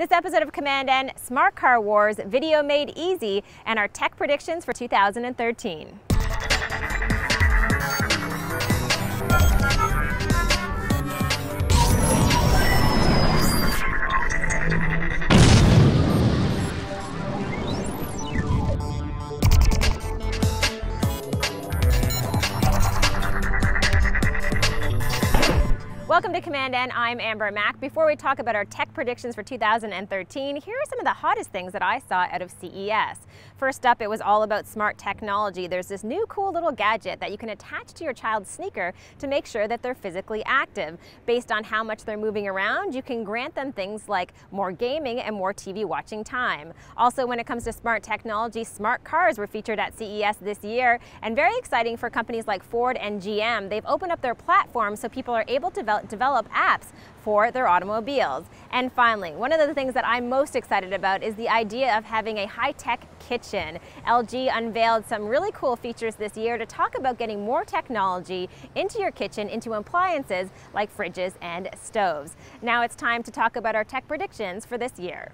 This episode of commandN, Smart Car Wars, video made easy, and our tech predictions for 2013. Welcome to commandN, I'm Amber Mack. Before we talk about our tech predictions for 2013, here are some of the hottest things that I saw out of CES. First up, it was all about smart technology. There's this new cool little gadget that you can attach to your child's sneaker to make sure that they're physically active. Based on how much they're moving around, you can grant them things like more gaming and more TV watching time. Also, when it comes to smart technology, smart cars were featured at CES this year, and very exciting for companies like Ford and GM. They've opened up their platform so people are able to develop apps for their automobiles. And finally, one of the things that I'm most excited about is the idea of having a high-tech kitchen. LG unveiled some really cool features this year to talk about getting more technology into your kitchen, into appliances like fridges and stoves. Now it's time to talk about our tech predictions for this year.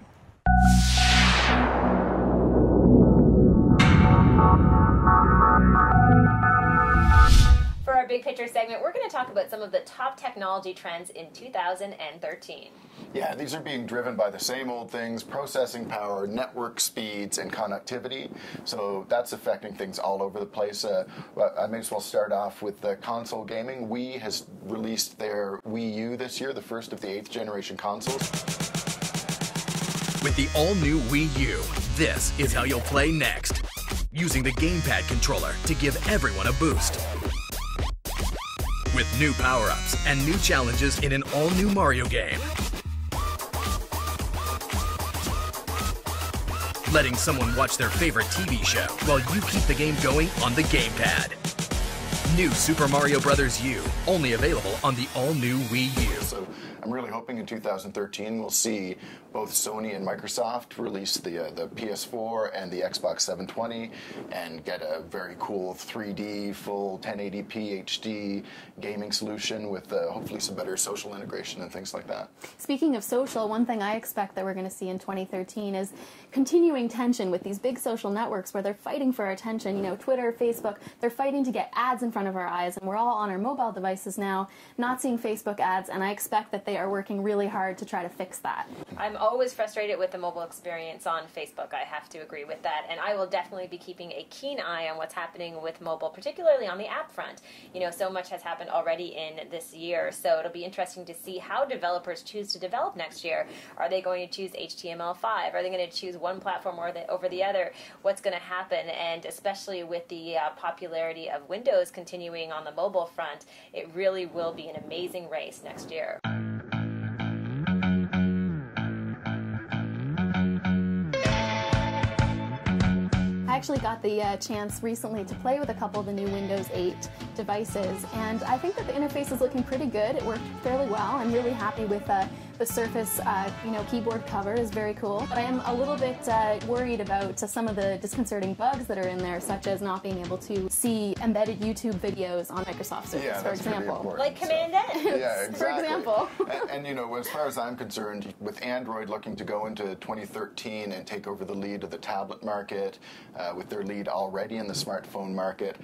For our big picture segment, we're going to talk about some of the top technology trends in 2013. Yeah, these are being driven by the same old things: processing power, network speeds, and connectivity. So that's affecting things all over the place. I may as well start off with the console gaming. Wii has released their Wii U this year, the first of the 8th generation consoles. With the all-new Wii U, this is how you'll play next. Using the gamepad controller to give everyone a boost. With new power-ups and new challenges in an all-new Mario game. Letting someone watch their favorite TV show while you keep the game going on the gamepad. New Super Mario Bros. U, only available on the all-new Wii U. So I'm really hoping in 2013 we'll see both Sony and Microsoft release the PS4 and the Xbox 720 and get a very cool 3D, full 1080p HD gaming solution with hopefully some better social integration and things like that. Speaking of social, one thing I expect that we're going to see in 2013 is continuing tension with these big social networks where they're fighting for our attention. You know, Twitter, Facebook, they're fighting to get ads in front of our eyes, and we're all on our mobile devices now, not seeing Facebook ads, and I expect that they are working really hard to try to fix that. I'm always frustrated with the mobile experience on Facebook. I have to agree with that, and I will definitely be keeping a keen eye on what's happening with mobile, particularly on the app front. You know, so much has happened already in this year, so it'll be interesting to see how developers choose to develop next year. Are they going to choose HTML5? Are they going to choose one platform over the other? What's going to happen? And especially with the popularity of Windows continuing on the mobile front, it really will be an amazing race next year. I actually got the chance recently to play with a couple of the new Windows 8 devices, and I think that the interface is looking pretty good. It worked fairly well. I'm really happy with the Surface, keyboard cover is very cool. But I am a little bit worried about some of the disconcerting bugs that are in there, such as not being able to see embedded YouTube videos on Microsoft Surface, for example. Like commandN. Yeah, exactly. For example. and you know, as far as I'm concerned, with Android looking to go into 2013 and take over the lead of the tablet market, with their lead already in the smartphone market,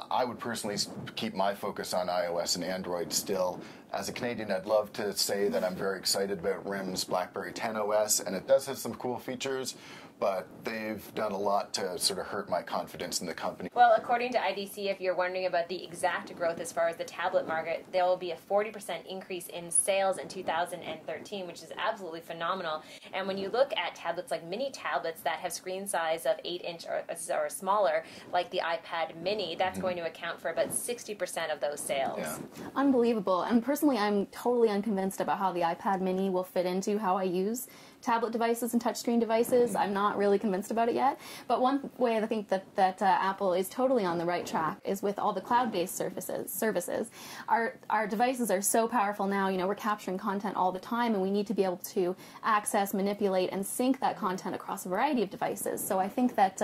I would personally keep my focus on iOS and Android still. As a Canadian, I'd love to say that I'm very excited about RIM's BlackBerry 10 OS, and it does have some cool features, but they've done a lot to sort of hurt my confidence in the company. Well, according to IDC, if you're wondering about the exact growth as far as the tablet market, there will be a 40% increase in sales in 2013, which is absolutely phenomenal. And when you look at tablets like mini tablets that have screen size of 8-inch or smaller, like the iPad mini, that's going to account for about 60% of those sales. Yeah. Unbelievable. And personally, I'm totally unconvinced about how the iPad mini will fit into how I use tablet devices and touchscreen devices. I'm not not really convinced about it yet. But one way I think that Apple is totally on the right track is with all the cloud-based services. Our devices are so powerful now. You know, we're capturing content all the time, and we need to be able to access, manipulate, and sync that content across a variety of devices. So I think that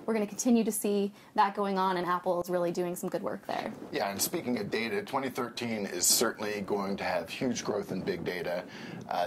we're going to continue to see that going on, and Apple is really doing some good work there. Yeah, and speaking of data, 2013 is certainly going to have huge growth in big data.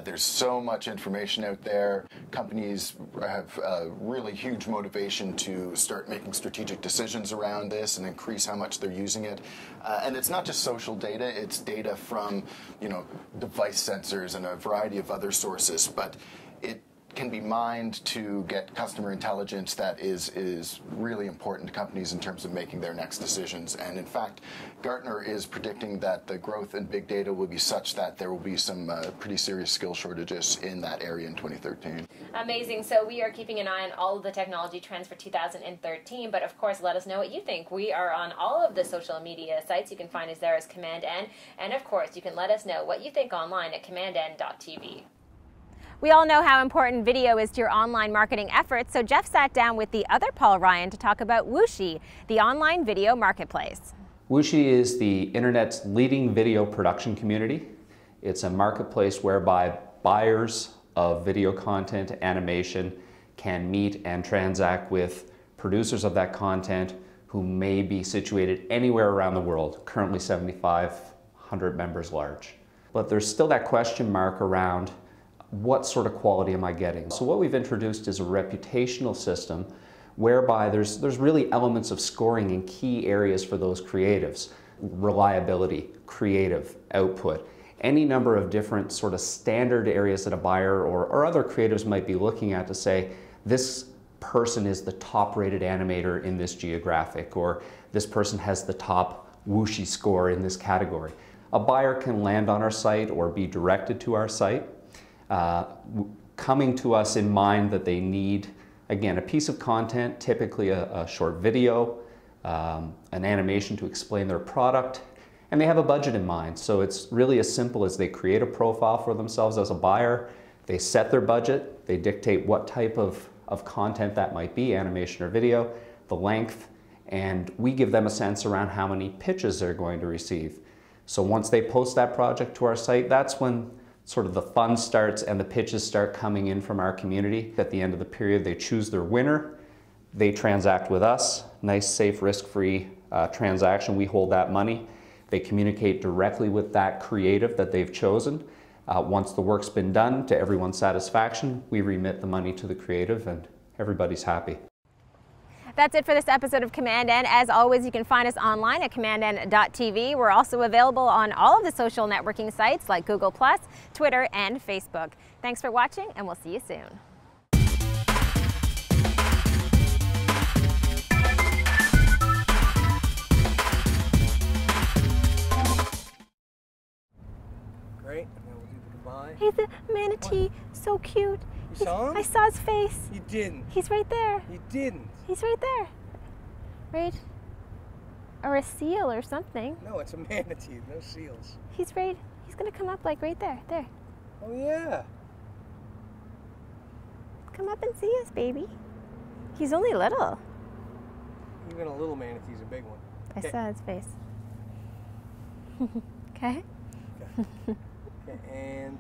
There's so much information out there. Companies have really huge motivation to start making strategic decisions around this and increase how much they're using it. And it's not just social data, it's data from, you know, device sensors and a variety of other sources, but it can be mined to get customer intelligence that is really important to companies in terms of making their next decisions. And in fact, Gartner is predicting that the growth in big data will be such that there will be some pretty serious skill shortages in that area in 2013. Amazing. So we are keeping an eye on all of the technology trends for 2013, but of course, let us know what you think. We are on all of the social media sites. You can find us there as commandN, and of course, you can let us know what you think online at commandN.tv. We all know how important video is to your online marketing efforts, so Jeff sat down with the other Paul Ryan to talk about Wooshii, the online video marketplace. Wooshii is the internet's leading video production community. It's a marketplace whereby buyers of video content, animation, can meet and transact with producers of that content who may be situated anywhere around the world, currently 7,500 members large. But there's still that question mark around what sort of quality am I getting? So what we've introduced is a reputational system whereby there's really elements of scoring in key areas for those creatives. Reliability, creative, output, any number of different sort of standard areas that a buyer or other creatives might be looking at to say, this person is the top rated animator in this geographic, or this person has the top Wooshii score in this category. A buyer can land on our site or be directed to our site, coming to us in mind that they need, again, a piece of content, typically a short video, an animation to explain their product, and they have a budget in mind. So it's really as simple as they create a profile for themselves as a buyer, they set their budget, they dictate what type of content that might be, animation or video, the length, and we give them a sense around how many pitches they're going to receive. So once they post that project to our site, that's when sort of the fun starts and the pitches start coming in from our community. At the end of the period, they choose their winner, they transact with us, nice, safe, risk-free transaction. We hold that money. They communicate directly with that creative that they've chosen. Once the work's been done to everyone's satisfaction, we remit the money to the creative and everybody's happy. That's it for this episode of commandN. As always, you can find us online at commandN.tv. We're also available on all of the social networking sites like Google+, Twitter, and Facebook. Thanks for watching, and we'll see you soon. Great. Now we'll do the goodbye. He's a manatee, so cute. You saw him? I saw his face. You didn't. He's right there. You didn't. He's right there. Right? Or a seal or something. No, it's a manatee. No seals. He's right. He's gonna come up like right there. There. Oh yeah. Come up and see us, baby. He's only little. Even a little manatee's a big one. I saw his face. Okay? Okay. Okay, and